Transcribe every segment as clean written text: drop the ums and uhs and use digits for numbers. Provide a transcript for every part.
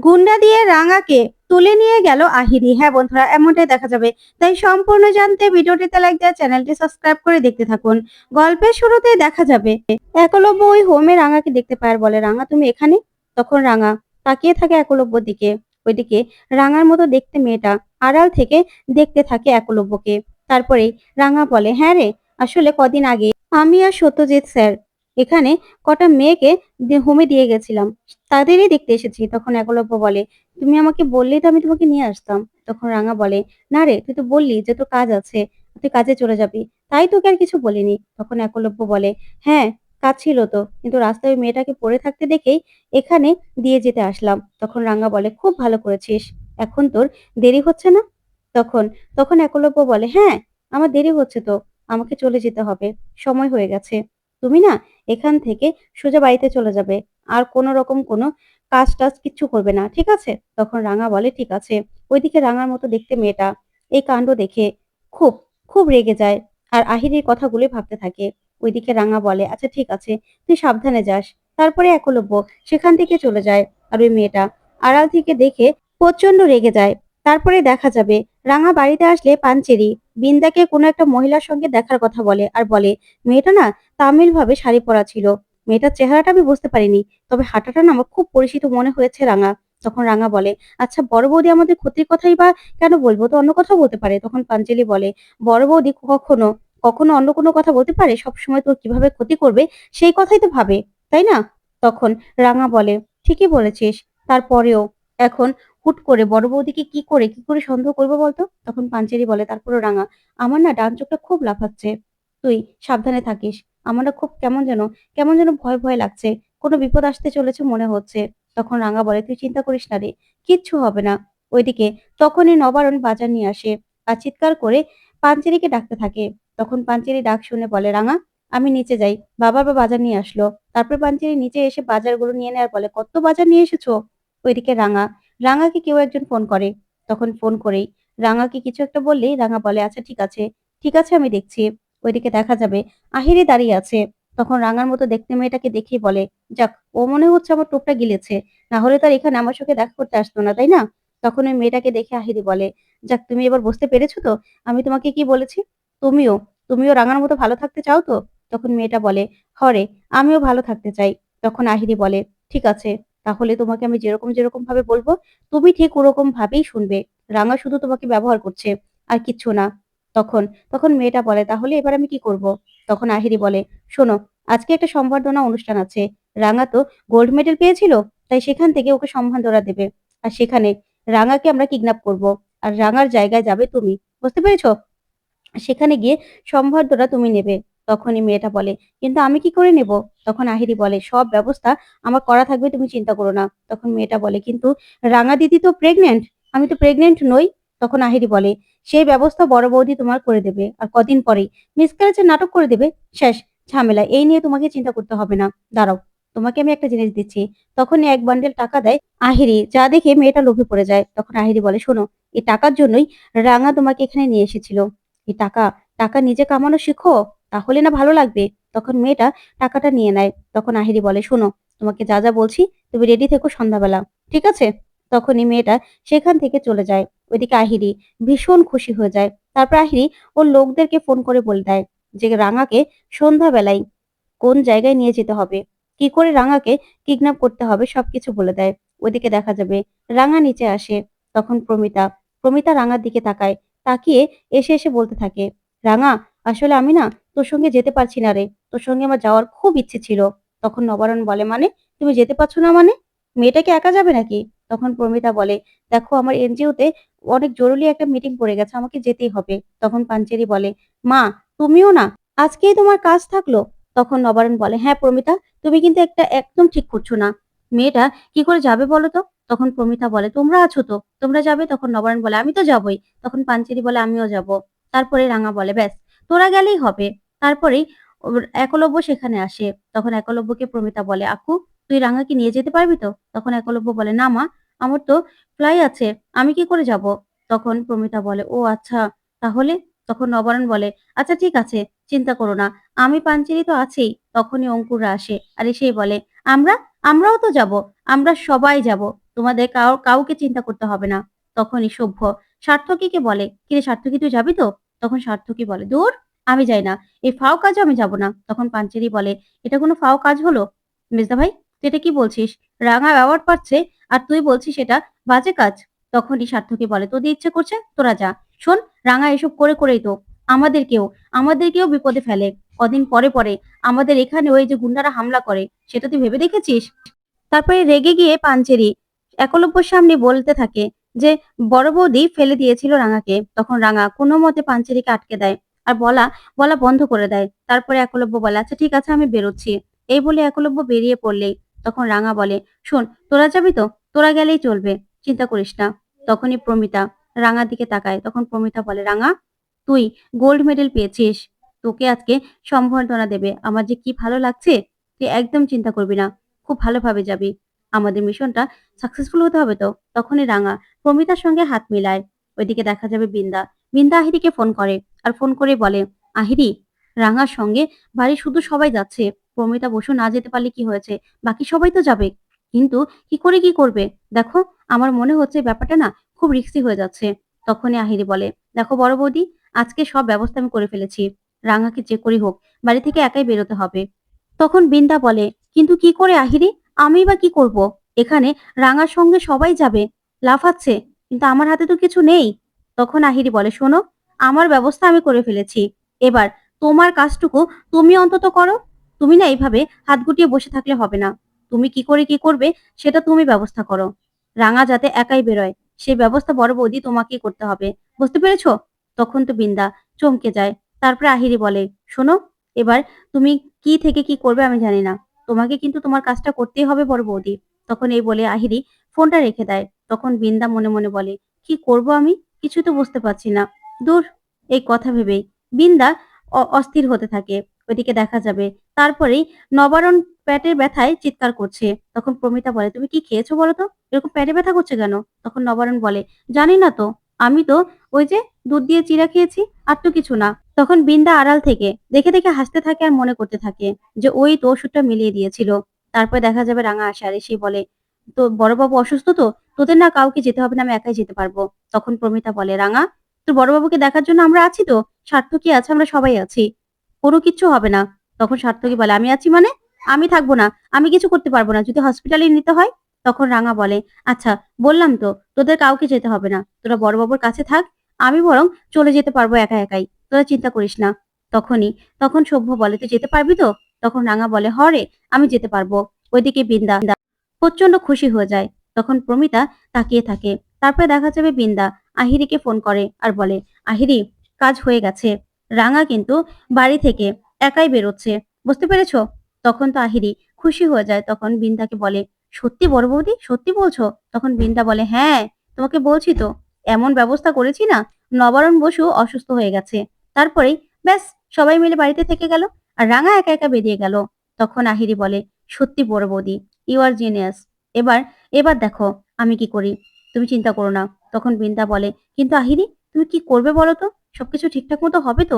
গুন্ডা দিয়ে রাঙাকে তুলে নিয়ে গেল আহিরি। হ্যাঁ বন্ধুরা, এমনটাই দেখা যাবে। তাই সম্পূর্ণ জানতে ভিডিওটিতে লাইক দিয়ে চ্যানেলটি সাবস্ক্রাইব করে দেখতে থাকুন। গল্পের শুরুতেই দেখা যাবে একলব্য ওই হোমে রাঙাকে দেখতে পায়, আর বলে, রাঙা তুমি এখানে? তখন রাঙা তাকিয়ে থাকে একলব্যর দিকে। ওইদিকে রাঙার মতো দেখতে মেয়েটা আড়াল থেকে দেখতে থাকে একলব্যকে। তারপরেই রাঙা বলে, হ্যাঁ রে, আসলে কদিন আগে আমি আর সত্যজিৎ স্যার এখানে কটা মেয়েকে হোমে দিয়ে গেছিলাম, তাদেরই দেখতে এসেছি। তখন একলব্য বলে, তুমি আমাকে বললেই তো আমি তোমাকে নিয়ে আসতাম। তখন রাঙা বলে, না রে, তুই তো বললি যে তোর কাজ আছে, তুই কাজে চলে যাবি, তাই তোকে আর কিছু বলিনি। তখন একলব্য বলে, হ্যাঁ, কাজ ছিল তো, কিন্তু রাস্তায় ওই মেয়েটাকে পড়ে থাকতে দেখেই এখানে দিয়ে যেতে আসলাম। তখন রাঙা বলে, খুব ভালো করেছিস। এখন তোর দেরি হচ্ছে না? তখন তখন একলব্য বলে, হ্যাঁ, আমার দেরি হচ্ছে তো, আমাকে চলে যেতে হবে, সময় হয়ে গেছে। তুমি না এখান থেকে সোজা বাড়িতে চলে যাবে, আর কোনো রকম কোনো কাজ-টাজ কিচ্ছু করবে না। ঠিক আছে? তখন রাঙা বলে, ঠিক আছে। ওইদিকে রাঙার মতো দেখতে মেয়েটা এই কাণ্ড দেখে খুব, খুব রেগে যায়। আর আহিরির কথাগুলোই ভাবতে থাকে। ওইদিকে রাঙা বলে, আচ্ছা ঠিক আছে, তুই সাবধানে যাস। তারপরে একলব্য সেখান থেকে চলে যায়। আর ওই মেয়েটা আড়াল থেকে দেখে প্রচন্ড রেগে যায়। তারপরে দেখা যাবে রাঙা বাড়িতে আসলে পাঞ্চেরি বিন্দাকে কোনো একটা মহিলার সঙ্গে দেখার কথা বলে, আর বলে, মেয়েটা না তামিল ভাবে শাড়ি পরা ছিল। মেয়েটার চেহারাটা আমি বুঝতে পারিনি, তবে হাঁটাটা না আমার খুব পরিচিত মনে হয়েছে রাঙা। তখন রাঙা বলে, আচ্ছা বড় বৌদি আমাদের ক্ষতির কথাই বা কেন বলবো, তো অন্য কথাও বলতে পারে। তখন পাঞ্চেলি বলে, বড় বৌদি কখনো কখনো অন্য কোনো কথা বলতে পারে? সবসময় তোর কিভাবে ক্ষতি করবে সেই কথাই তো ভাবে, তাই না? তখন রাঙা বলে, ঠিকই বলেছিস, তারপরেও এখন হুট করে বড় বৌদিকে কি করে সন্দেহ করবো বলতো? তখন পাঞ্চেরি বলে, তারপরেও রাঙা, আমার না ডান চোখটা খুব লাফাচ্ছে, তুই সাবধানে থাকিস। আমার না খুব কেমন যেন ভয় ভয় লাগছে, কোনো বিপদ আসতে চলেছে মনে হচ্ছে। তখন রাঙা বলে, তুই চিন্তা করিস না রে, কিচ্ছু হবে না। ওইদিকে তখনই নবারুণ বাজার নিয়ে আসে আর চিৎকার করে পাঞ্চেরিকে ডাকতে থাকে। তখন পাঞ্চেরি ডাক শুনে বলে, রাঙা, আমি নিচে যাই, বাবা আবার বাজার নিয়ে আসলো। তারপর পাঞ্চেরি নিচে এসে বাজারগুলো নিয়ে নেয় আর বলে, কত বাজার নিয়ে এসেছো? ওইদিকে রাঙাকে কেউ একজন ফোন করে। তখন ফোন করেই রাঙাকে কিছু একটা বললেই রাঙা বলে, আচ্ছা ঠিক আছে, ঠিক আছে, আমি দেখছি। ওইদিকে দেখা যাবে আহিরি দাঁড়িয়ে আছে। তখন রাঙার মতো দেখতে মেয়েটাকে দেখেই বলে, যাক, ও মনে হচ্ছে আমার টোপটা গিলেছে, না হলে তো আর এখানে আমার সঙ্গে দেখা করতে আসতো না, তাই না? তখন ওই মেয়েটাকে দেখে আহিরি বলে, যাক, তুমি এবার বুঝতে পেরেছো তো আমি তোমাকে কি বলেছি? তুমিও তুমিও রাঙার মতো ভালো থাকতে চাও তো? তখন মেয়েটা বলে, হরে, আমিও ভালো থাকতে চাই। তখন আহিরি বলে, ঠিক আছে, তাহলে তোমাকে আমি যেরকম যেরকম ভাবে বলবো তুমি ঠিক ওরকম ভাবেই শুনবে। রাঙা শুধু তোমাকে ব্যবহার করছে, আর কিচ্ছু না। তখন তখন মেয়েটা বলে, তাহলে এবার আমি কি করব? তখন আহিরি বলে, শোনো, আজকে একটা সম্বর্ধনা অনুষ্ঠান আছে। রাঙা তো গোল্ড মেডেল পেয়েছিল, তাই সেখান থেকে ওকে সম্মাননা দেবে। আর সেখানে রাঙাকে আমরা কিডন্যাপ করব, আর রাঙার জায়গায় যাবে তুমি। বুঝতে পেরেছো? সেখানে গিয়ে সম্বর্ধনা তুমি নেবে। তখনই মেয়েটা বলে, কিন্তু আমি কি করে নেব? তখন আহিরি বলে, সব ব্যবস্থা আমার করা থাকবে, তুমি চিন্তা করো না। তখন মেয়েটা বলে, কিন্তু রাঙা দিদি তো প্রেগনেন্ট, আমি তো প্রেগনেন্ট নই। তখন আহিরি বলে, সেই ব্যবস্থা বড় বৌদি তোমার করে দেবে, আর কদিন পরেই মিসক্যারেজের নাটক করে দেবে। শেষ ঝামেলা, এই নিয়ে তোমাকে চিন্তা করতে হবে না। দাঁড়াও, তোমাকে আমি একটা জিনিস দিচ্ছি। তখনই এক বান্ডেল টাকা দেয় আহিরি, যা দেখে মেয়েটা লোভে পড়ে যায়। তখন আহিরি বলে, শোনো, এই টাকার জন্যই রাঙা তোমাকে এখানে নিয়ে এসেছিল। এই টাকা টাকা নিজে কামানো শিখো, তাহলে না ভালো লাগবে। তখন মেয়েটা টাকাটা নিয়ে নেয়। তখন আহিরি বলে, শোনো, তোমাকে যা যা বলছি তুমি রেডি থেকো সন্ধ্যাবেলা, ঠিক আছে? তখনই মেয়েটা সেখান থেকে চলে যায়। ওইদিকে আহিরি ভীষণ খুশি হয়ে যায়। তারপর আহিরি ওর লোকদেরকে ফোন করে বলে দেয় যে রাঙাকে সন্ধ্যাবেলায় কোন জায়গায় নিয়ে যেতে হবে, কি করে রাঙাকে কিডন্যাপ করতে হবে, সবকিছু বলে দেয়। ওইদিকে দেখা যাবে রাঙা নিচে আসে। তখন প্রমিতা প্রমিতা রাঙার দিকে তাকায়। তাকিয়ে এসে বলতে থাকে, রাঙা, আসলে আমি না তোর সঙ্গে যেতে পারছি না রে, তোর সঙ্গে আমার যাওয়ার খুব ইচ্ছে ছিল। তখন নবারুণ বলে, মানে তুমি যেতে পারছো না মানে? মেয়েটা কি একা যাবে নাকি? তখন প্রমিতা বলে, দেখো, আমার এনজিওতে অনেক জরুরি একটা মিটিং পড়ে গেছে, আমাকে যেতেই হবে। তখন পাঞ্চেরি বলে, মা, তুমিও না, আজকেই তোমার কাজ থাকলো? তখন নবারুণ বলে, হ্যাঁ প্রমিতা, তুমি কিন্তু একদম ঠিক করছো না। মেয়েটা কি করে যাবে বলো তো? তখন প্রমিতা বলে, তোমরা আছো তো, তোমরা যাবে। তখন নবারুণ বলে, আমি তো যাবোই। তখন পাঞ্চেরি বলে, আমিও যাব। তারপরে রাঙা বলে, ব্যাস, তোরা গেলেই হবে। তারপরেই একলব্য সেখানে আসে। তখন একলব্যকে প্রমিতা বলে, আকু, তুই রাঙাকে নিয়ে যেতে পারবি তো? তখন একলব্য বলে, না মা, আমার তো ফ্লাই আছে, আমি কি করে যাব? তখন প্রমিতা বলে, ও আচ্ছা, তাহলে? তখন নবারুণ বলে, আচ্ছা ঠিক আছে, চিন্তা করো না, আমি পাঞ্চেরি তো আছেই। তখনই অঙ্কুররা আসে আর এসেই বলে, আমরা আমরাও তো যাব, আমরা সবাই যাব, তোমাদের কাউকে চিন্তা করতে হবে না। তখনই সভ্য সার্থকীকে বলে, কিরে সার্থকী তুই যাবি তো? তখন সার্থকী বলে, দূর, আমি যাই না, এই ফাও কাজে আমি যাব না। তখন পাঞ্চেরি বলে, এটা কোনো ফাও কাজ হলো? মেজদা ভাই, তুই এটা কি বলছিস? রাঙা অ্যাওয়ার্ড পাচ্ছে আর তুই বলছিস এটা বাজে কাজ। তখনই সার্থকী বলে, তোদের ইচ্ছে করছে তোরা যা। শোন, রাঙা এসব করেই তো আমাদেরকেও আমাদেরকেও বিপদে ফেলে। কদিন পরে পরে আমাদের এখানে ওই যে গুন্ডারা হামলা করে, সেটা তুই ভেবে দেখেছিস? তারপরে রেগে গিয়ে পাঞ্চেরি একলব্যর সামনে বলতে থাকে যে বড় বৌদি ফেলে দিয়েছিল রাঙাকে। তখন রাঙা কোনো মতে পাঞ্চেরিকে আটকে দেয় আর বলা বলা বন্ধ করে দেয়। তারপরে একলব্য বলে, আচ্ছা ঠিক আছে, আমি বেরোচ্ছি। এই বলে একলব্য বেরিয়ে পড়লেই তখন রাঙা বলে, শোন, তোরা যাবি তো? তোরা গেলেই চলবে, চিন্তা করিস না। তখনই প্রমিতা রাঙার দিকে তাকায়। তখন প্রমিতা বলে, রাঙা, তুই গোল্ড মেডেল পেয়েছিস, তোকে আজকে সম্বর্ধনা দেবে। আমার যে কি ভালো লাগছে, তুই একদম চিন্তা করবি না, খুব ভালোভাবে যাবি। আমাদের মিশনটা সাকসেসফুল হতে হবে তো। তখনই রাঙা প্রমিতার সঙ্গে হাত মিলায়। ওইদিকে দেখা যাবে বিন্দা বিন্দা আহিরিকে ফোন করে আর ফোন করে বলে, আহিরি, রাঙার সঙ্গে বাড়ি শুধু সবাই যাচ্ছে, প্রমিতা বসু না যেতে পারলে কি হয়েছে, বাকি সবাই তো যাবে। কিন্তু কি করবে? দেখো, আমার মনে হচ্ছে ব্যাপারটা না খুব রিস্কি হয়ে যাচ্ছে। তখনই আহিরি বলে, দেখো বড় বৌদি, আজকে সব ব্যবস্থা আমি করে ফেলেছি। রাঙাকে যে করি হোক বাড়ি থেকে একাই বেরোতে হবে। তখন বিন্দা বলে, কিন্তু কি করে আহিরি? আমি বা কি করব? এখানে রাঙার সঙ্গে সবাই যাবে, লাফাচ্ছে, কিন্তু আমার হাতে তো কিছু নেই। তখন আহিরি বলে, শোনো, আমার ব্যবস্থা আমি করে ফেলেছি। এবার তোমার কাজটুকু তুমি অন্তত করো। তুমি না এইভাবে হাত গুটিয়ে বসে থাকলে হবে না। তুমি কি করবে সেটা তুমি ব্যবস্থা করো। রাঙা যাতে একাই বেরোয় সেই ব্যবস্থা বড় বৌদি তোমাকেই করতে হবে। বুঝতে পেরেছো? তখন তো বিন্দা চমকে যায়। তারপরে আহিরি বলে, শোনো, এবার তুমি কি থেকে কি করবে আমি জানি না, তোমাকে কিন্তু তোমার কাজটা করতেই হবে বড় বৌদি। তখন এই বলে আহিরি ফোনটা রেখে দেয়। তখন বিন্দা মনে মনে বলে, কি করব আমি, কিছু তো বুঝতে পারছি না। দূর, এই কথা ভেবেই বিন্দা অস্থির হতে থাকে। ওইদিকে দেখা যাবে তারপরেই নবারণ পেটের ব্যথায় চিৎকার করছে। তখন প্রমিতা বলে, তুমি কি খেয়েছো বলো তো, এরকম পেটে ব্যথা করছে কেন? তখন নবারণ বলে, জানি না তো, আমি তো ওই যে দুধ দিয়ে চিড়া খেয়েছি, আর তো কিছু না। তখন বিন্দা আড়াল থেকে দেখে দেখে হাসতে থাকে আর মনে করতে থাকে যে ওই তো ওষুধটা মিলিয়ে দিয়েছিল। তারপর দেখা যাবে রাঙা আসে আর এসে বলে, তো বড়বাবু অসুস্থ তো, তোদের না কাউকে যেতে হবে না, আমি একাই যেতে পারবো। তখন প্রমিতা বলে, রাঙা, তোর বড়বাবুকে দেখার জন্য আমরা আছি তো, সার্থকী আছে, আমরা সবাই আছি, কোনো কিচ্ছু হবে না। তখন সার্থকী বলে, আমি আছি মানে? আমি থাকবো না, আমি কিছু করতে পারবো না, যদি হসপিটালে নিতে হয়। তখন রাঙা বলে, আচ্ছা, বললাম তো তোদের কাউকে যেতে হবে না, তোরা বড়বাবুর কাছে থাক, আমি বরং চলে যেতে পারবো একা একাই, তোরা চিন্তা করিস না। তখনই তখন সভ্য বলে, তুই যেতে পারবি তো? তখন রাঙা বলে, হরে, আমি যেতে পারবো। ওইদিকে বিন্দা প্রচন্ড খুশি হয়ে যায়। তখন প্রমিতা তাকিয়ে থাকে। তারপরে দেখা যাবে বিন্দা আহিরিকে ফোন করে আর বলে, আহিরি, কাজ হয়ে গেছে, রাঙা কিন্তু বাড়ি থেকে একাই বেরোচ্ছে, বুঝতে পেরেছো? তখন তো আহিরি খুশি হয়ে যায়। তখন বিন্দাকে বলে, সত্যি বড় বৌদি, সত্যি বলছো? তখন বিন্দা বলে, হ্যাঁ, তোমাকে বলছি তো, এমন ব্যবস্থা করেছি না, নবারণ বসু অসুস্থ হয়ে গেছে, তারপরেই ব্যাস সবাই মিলে বাড়িতে থেকে গেল আর রাঙা একা একা বেরিয়ে গেল। তখন আহিরি বলে, সত্যি বড় বৌদি, ইউ আর জিনিয়াস। এবার এবার দেখো আমি কি করি, তুমি চিন্তা করো না। তখন বিন্দা বলে, কিন্তু আহিরি, তুমি কি করবে বলো তো? সবকিছু ঠিকঠাক মতো হবে তো?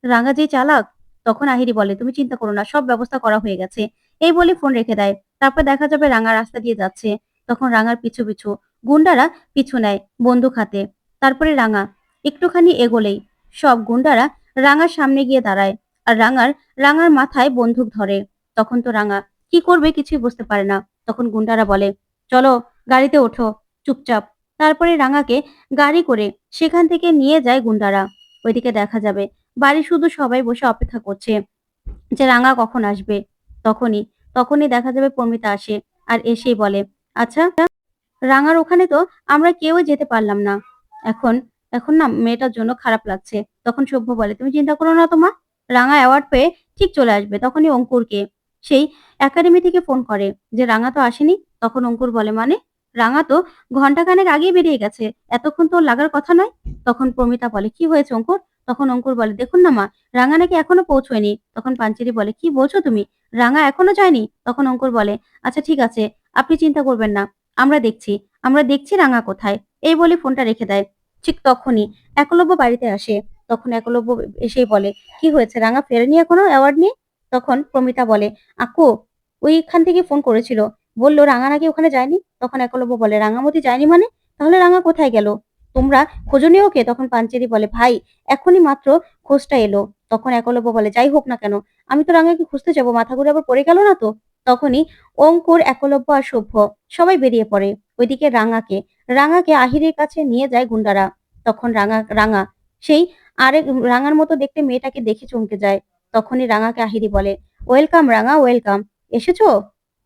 রাঙা যে চালাক। তখন আহিরি বলে, তুমি চিন্তা করো না, সব ব্যবস্থা করা হয়ে গেছে। এই বলে ফোন রেখে দেয়। তারপর দেখা যাবে রাঙা রাস্তা দিয়ে যাচ্ছে। তখন রাঙার পিছু পিছু গুন্ডারা পিছু নেয় বন্দুক হাতে। তারপরে রাঙা একটুখানি এগোলেই সব গুন্ডারা রাঙার সামনে গিয়ে দাঁড়ায় আর রাঙার মাথায় বন্দুক ধরে। তখন তো রাঙা কি করবে কিছুই বুঝতে পারে না। তখন গুন্ডারা বলে, চলো, গাড়িতে ওঠো চুপচাপ। তারপরে রাঙাকে গাড়ি করে সেখান থেকে নিয়ে যায় গুন্ডারা। ওইদিকে দেখা যাবে বাড়ি শুধু সবাই বসে অপেক্ষা করছে যে রাঙা কখন আসবে। তখনই তখনই দেখা যাবে প্রমিতা আসে আর এসেই বলে, আচ্ছা, রাঙার ওখানে তো আমরা কেউ যেতে পারলাম না। এখন এখন না মেয়েটার জন্য খারাপ লাগছে। তখন সভ্য বলে, তুমি চিন্তা করো না তো মা, রাঙা অ্যাওয়ার্ড পেয়ে ঠিক চলে আসবে। তখনই অঙ্কুরকে সেই একাডেমি থেকে ফোন করে যে রাঙা তো আসেনি। তখন অঙ্কুর বলে, মানে? রাঙা তো ঘন্টাখানেক আগেই বেরিয়ে গেছে, এতক্ষণ তো ওর লাগার কথা নয়। তখন প্রমিতা বলে, কি হয়েছে অঙ্কুর? তখন অঙ্কুর বলে, দেখুন না মা, রাঙা নাকি এখনো পৌঁছয়নি। তখন পাঞ্চেরি বলে, কি বলছো তুমি, রাঙা এখনো যায়নি? তখন অঙ্কুর বলে, আচ্ছা ঠিক আছে, আপনি চিন্তা করবেন না, আমরা দেখছি আমরা দেখছি রাঙা কোথায়। এই বলে ফোনটা রেখে দেয়। ঠিক তখনই একলব্য বাড়িতে আসে। তখন একলব্য এসেই বলে, কি হয়েছে, রাঙা ফেরেনি এখনো অ্যাওয়ার্ড নিয়ে? তখন প্রমিতা বলে, আকু ওইখান থেকে ফোন করেছিল, বলল রাঙা নাকি ওখানে যায়নি। তখন একলব্য বলে রাঙামতি যায়নি মানে? তাহলে রাঙা কোথায় গেল? তোমরা খোঁজনি ওকে? তখন পাঞ্চেরি বলে ভাই এখনই মাত্র খোঁজটা এলো। তখন একলব্য বলে যাই হোক না কেন আমি তো রাঙাকে খুঁজতে যাবো, মাথা ঘুরে আবার পড়ে গেল না তো? তখনই অঙ্কুর, একলব্য আর সভ্য সবাই বেরিয়ে পড়ে। ওইদিকে রাঙাকে আহিরের কাছে নিয়ে যায় গুন্ডারা। তখন রাঙা সেই আরেক রাঙার মতো দেখতে মেয়েটাকে দেখে চমকে যায়। তখনই রাঙাকে আহিরি বলে ওয়েলকাম রাঙা, ওয়েলকাম। এসেছো?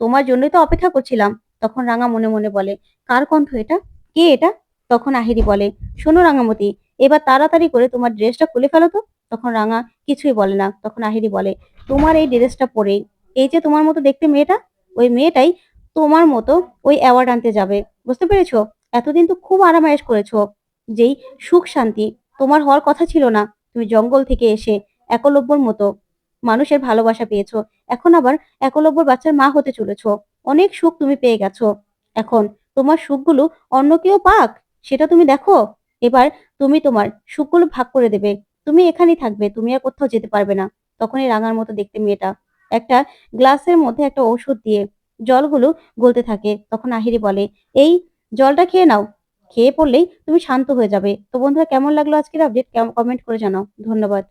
তোমার জন্যই তো অপেক্ষা করছিলাম। তখন রাঙা মনে মনে বলে কার কণ্ঠ এটা? কে এটা? তখন আহিরি বলে শোনো রাঙামতি, এবার তাড়াতাড়ি করে তোমার ড্রেসটা খুলে ফেলো তো। তখন রাঙা কিছুই বলে না। তখন আহিরি বলে তোমার এই ড্রেসটা পরেই এই যে তোমার মতো দেখতে মেয়েটা, ওই মেয়েটাই তোমার মতো ওই অ্যাওয়ার্ড আনতে যাবে। বুঝতে পেরেছো? এতদিন তো খুব আরামায়েশ করেছো, যেই সুখ শান্তি তোমার হওয়ার কথা ছিল না। তুমি জঙ্গল থেকে এসে একলব্যর মতো মানুষের ভালোবাসা পেয়েছো, এখন আবার একলব্যর বাচ্চার মা হতে চলেছো। অনেক সুখ তুমি পেয়ে গেছো। এখন তোমার সুখগুলো অন্য কেউ পাক, সেটা তুমি দেখো। এবার তুমি তোমার সুখগুলো ভাগ করে দেবে। তুমি এখানেই থাকবে, তুমি আর কোথাও যেতে পারবে না। তখনই রাঙার মতো দেখতে মেয়েটা একটা গ্লাসের মধ্যে একটা ওষুধ দিয়ে জলগুলো গলতে থাকে। তখন আহিরি বলে এই জলটা খেয়ে নাও, খেয়ে পড়লেই তুমি শান্ত হয়ে যাবে। তো বন্ধুরা কেমন লাগলো আজকের আপডেট কমেন্ট করে জানাও। ধন্যবাদ।